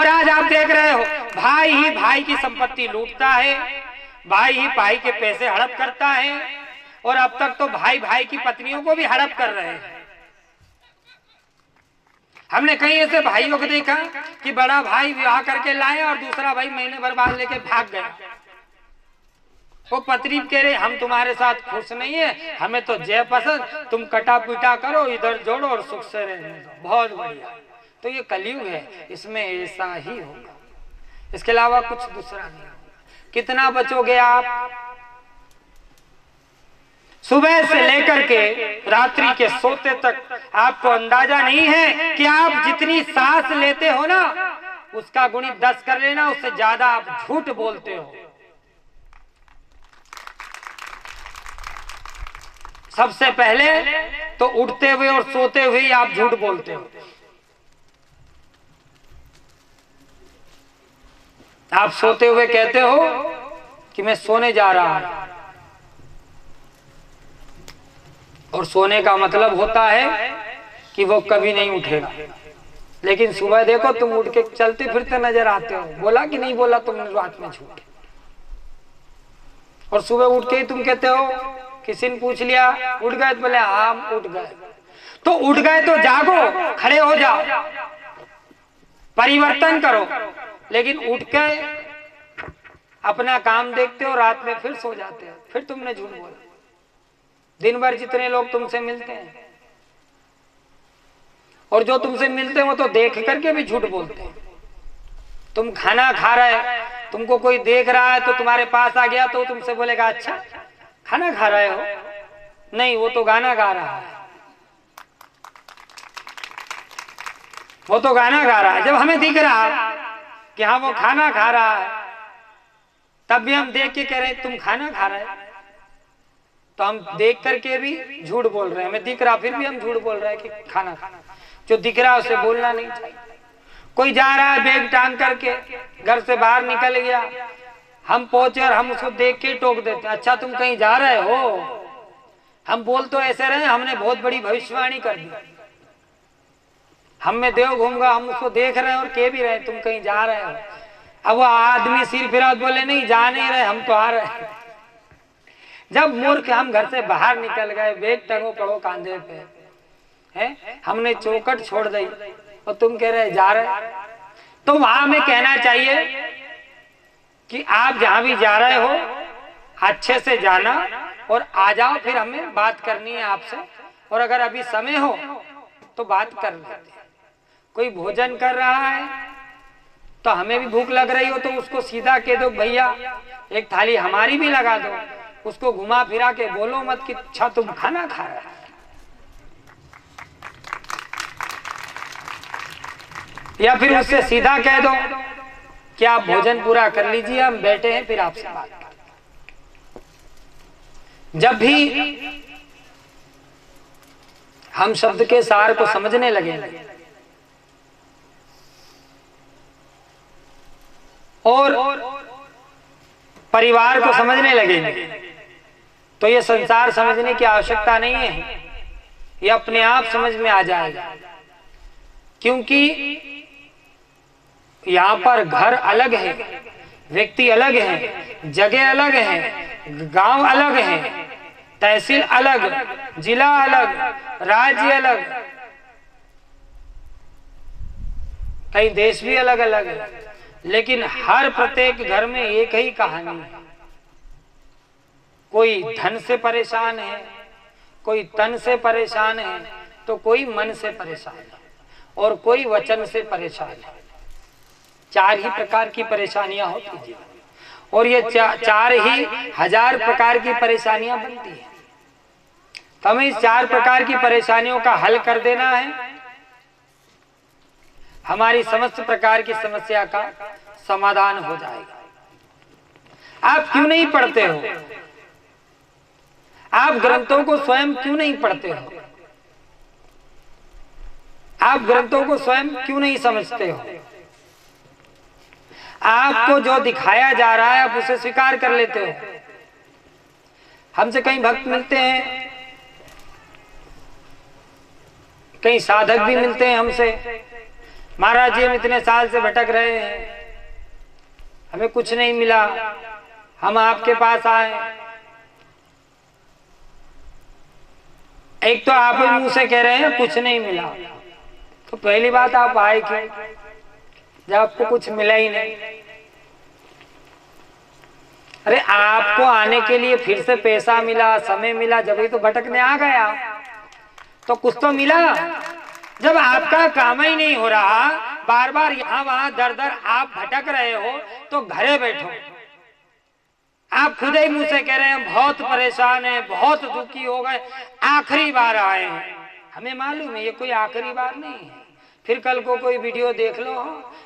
और आज आप देख रहे हो भाई ही भाई की संपत्ति लूटता है, भाई ही भाई के पैसे हड़प करता है, और अब तक तो भाई भाई की पत्नियों को भी हड़प कर रहे हैं। हमने कई ऐसे भाइयों को देखा कि बड़ा भाई विवाह करके लाए और दूसरा भाई महीने भर बाद लेके भाग गया। वो पत्नी कह रहे हम तुम्हारे साथ खुश नहीं है, हमें तो जय पसंद, तुम कटा पिटा करो, इधर जोड़ो और सुख से रहने दो। बहुत बढ़िया। तो ये कलयुग है, इसमें ऐसा ही होगा, इसके अलावा कुछ दूसरा नहीं होगा। कितना बचोगे आप? सुबह से लेकर के रात्रि के सोते तक आपको अंदाजा नहीं है कि आप जितनी सांस लेते हो ना, उसका गुणित 10 कर लेना, उससे ज्यादा आप झूठ बोलते हो। सबसे पहले तो उठते हुए और सोते हुए ही आप झूठ बोलते हो। आप सोते हुए कहते हो कि मैं सोने जा रहा हूं, और सोने का मतलब होता है कि वो कभी नहीं उठेगा। लेकिन सुबह देखो तुम उठ के चलते फिरते नजर आते हो। बोला कि नहीं बोला तुमने रात में झूठ? और सुबह उठ के ही तुम कहते हो, किसी ने पूछ लिया उठ गए तो बोले हाँ उठ गए। तो उठ गए तो जागो, खड़े हो जाओ, परिवर्तन करो। लेकिन उठ के अपना काम देखते हो, रात में फिर सो जाते हो, फिर तुमने झूठ बोला। दिन भर जितने लोग तुमसे मिलते हैं और जो तुमसे मिलते हैं वो तो देख करके भी झूठ बोलते हैं। तुम खाना खा रहे, तुमको कोई देख रहा है तो तुम्हारे पास आ गया तो तुमसे बोलेगा अच्छा खाना खा रहे हो? नहीं, वो तो गाना गा रहा है, वो तो गाना गा रहा है। जब हमें दिख रहा कि हाँ वो खाना खा रहा है, तब भी हम देख के कह रहे तुम खाना खा रहे, तो हम देख करके भी झूठ बोल रहे हैं। हमें दिख रहा फिर भी हम झूठ बोल रहे हैं कि खाना खाना। जो दिख रहा है उसे बोलना नहीं चाहिए। कोई जा रहा है बैग टांग करके, घर से बाहर निकल गया, हम पहुंचे और हम उसको देख के टोक देते, अच्छा तुम कहीं जा रहे हो? हम बोल तो ऐसे रहे हमने बहुत बड़ी भविष्यवाणी कर दी, हम में देव घूमगा, हम उसको देख रहे हैं और कह भी रहे तुम कहीं जा रहे हो। अब वो आदमी सिर फिरा बोले नहीं जा नहीं रहे, हम तो आ रहे हैं। जब मूर्ख हम घर से बाहर निकल गए, बैग टंगो पड़ो कांधे पे है, हमने चौकट छोड़ दी और तुम कह रहे जा रहे। तो वहां हमें कहना चाहिए कि आप जहां भी जा रहे हो अच्छे से जाना और आ जाओ, फिर हमें बात करनी है आपसे। और अगर अभी समय हो तो बात कर लेते हैं। कोई भोजन कर रहा है तो हमें भी भूख लग रही हो तो उसको सीधा कह दो भैया एक थाली हमारी भी लगा दो। उसको घुमा फिरा के बोलो मत कि अच्छा तुम खाना खा रहे हो। या फिर उससे सीधा कह दो कि आप भोजन पूरा कर लीजिए, हम बैठे हैं फिर आपसे बात करें। जब भी हम शब्द के सार को समझने लगेंगे और परिवार को समझने लगेंगे तो ये संसार समझने की आवश्यकता नहीं है, ये अपने आप समझ में आ जाएगा। क्योंकि यहाँ पर घर अलग है, व्यक्ति अलग है, जगह अलग है, गांव अलग है, तहसील अलग, जिला अलग, राज्य अलग, कई देश भी अलग अलग है, लेकिन हर प्रत्येक घर में एक ही कहानी है। कोई धन से परेशान है, कोई तन से परेशान है, तो कोई मन से परेशान है और कोई वचन से परेशान है। चार ही प्रकार की परेशानियां होती हैं और ये चार ही हजार प्रकार की परेशानियां बनती हैं। तो हमें इस चार प्रकार की परेशानियों का हल कर देना है, हमारी समस्त प्रकार की समस्या का समाधान हो जाएगा। आप क्यों नहीं पढ़ते हो? आप ग्रंथों को स्वयं क्यों नहीं पढ़ते हो? आप ग्रंथों को स्वयं क्यों नहीं समझते हो? आपको जो दिखाया जा रहा है आप उसे स्वीकार कर लेते हो। हमसे कई भक्त मिलते हैं, कई साधक भी मिलते हैं हमसे, महाराज जी हम इतने साल से भटक रहे हैं, हमें कुछ नहीं मिला, हम आपके पास आए। एक तो आप ही मुंह से कह रहे हैं कुछ नहीं मिला, तो पहली बात आप आए क्यों जब आपको कुछ मिला ही नहीं? अरे आपको आने के लिए फिर से पैसा मिला, समय मिला, जब ही तो भटकने आ गए आप, तो कुछ तो मिला। जब आपका काम ही नहीं हो रहा, बार बार यहाँ वहां दर दर आप भटक रहे हो, तो घरे बैठो। आप खुद ही मुंह से कह रहे हैं बहुत परेशान है, बहुत दुखी हो गए, आखिरी बार आए हैं। हमें मालूम है ये कोई आखिरी बार नहीं है। फिर कल को कोई वीडियो देख लो,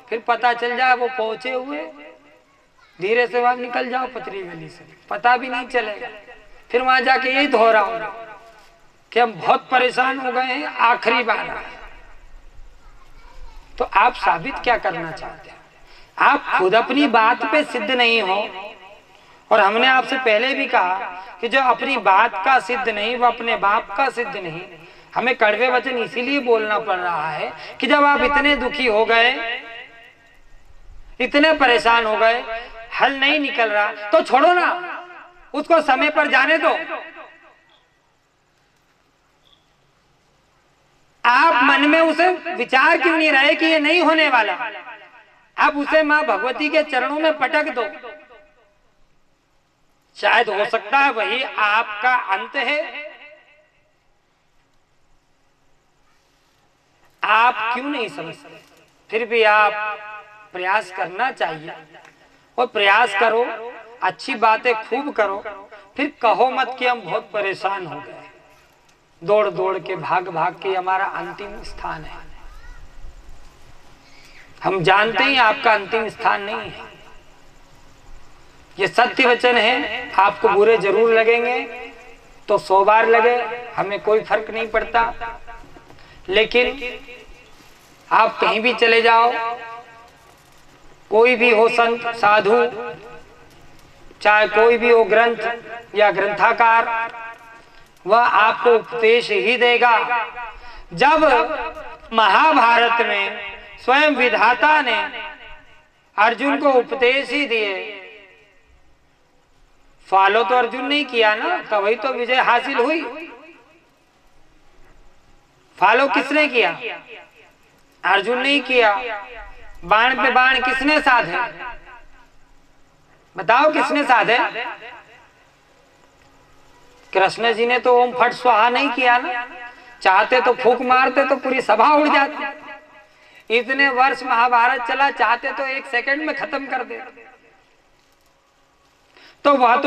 फिर पता चल जाए वो पहुंचे हुए, धीरे से वहां निकल जाओ पथरी गली से, पता भी नहीं चलेगा। फिर वहां जाके यही दोहराओ कि हम बहुत परेशान हो गए हैं, आखिरी बार आए। तो आप साबित क्या करना चाहते हैं? आप खुद अपनी बात पे सिद्ध नहीं हो, और हमने आपसे पहले भी कहा कि जो अपनी बात का सिद्ध नहीं वो अपने बाप का सिद्ध नहीं। हमें कड़वे वचन इसीलिए बोलना पड़ रहा है कि जब आप इतने दुखी हो गए, इतने परेशान हो गए, हल नहीं निकल रहा, तो छोड़ो ना, उसको समय पर जाने दो। आप मन में उसे विचार क्यों नहीं रहे कि ये नहीं होने वाला? आप उसे मां भगवती के चरणों में पटक दो। शायद हो सकता है वही आपका अंत है। आप क्यों नहीं समझते? फिर भी आप प्रयास करना चाहिए, और प्रयास करो, अच्छी बातें खूब करो। फिर कहो मत कि हम बहुत परेशान हो गए, दौड़ दौड़ के भाग भाग के हमारा अंतिम स्थान है। हम जानते हैं आपका अंतिम स्थान नहीं है, ये सत्य वचन है। आपको बुरे जरूर लगेंगे, तो 100 बार लगे, हमें कोई फर्क नहीं पड़ता। लेकिन आप कहीं भी चले जाओ, कोई भी हो संत साधु, चाहे कोई भी हो ग्रंथ या ग्रंथाकार, वह आपको उपदेश ही देगा। जब महाभारत में स्वयं विधाता ने अर्जुन को उपदेश ही दिए, फॉलो तो अर्जुन नहीं किया ना, तभी तो विजय हासिल हुई। फॉलो किसने किया? अर्जुन नहीं किया। बाण पे बाण किसने साधे? बताओ किसने साधे? कृष्ण जी ने तो ओम फट स्वाहा नहीं किया ना। चाहते तो फूंक मारते तो पूरी सभा उड़ जाती। इतने वर्ष महाभारत चला, चाहते तो 1 सेकंड में खत्म कर दे। तो वह तो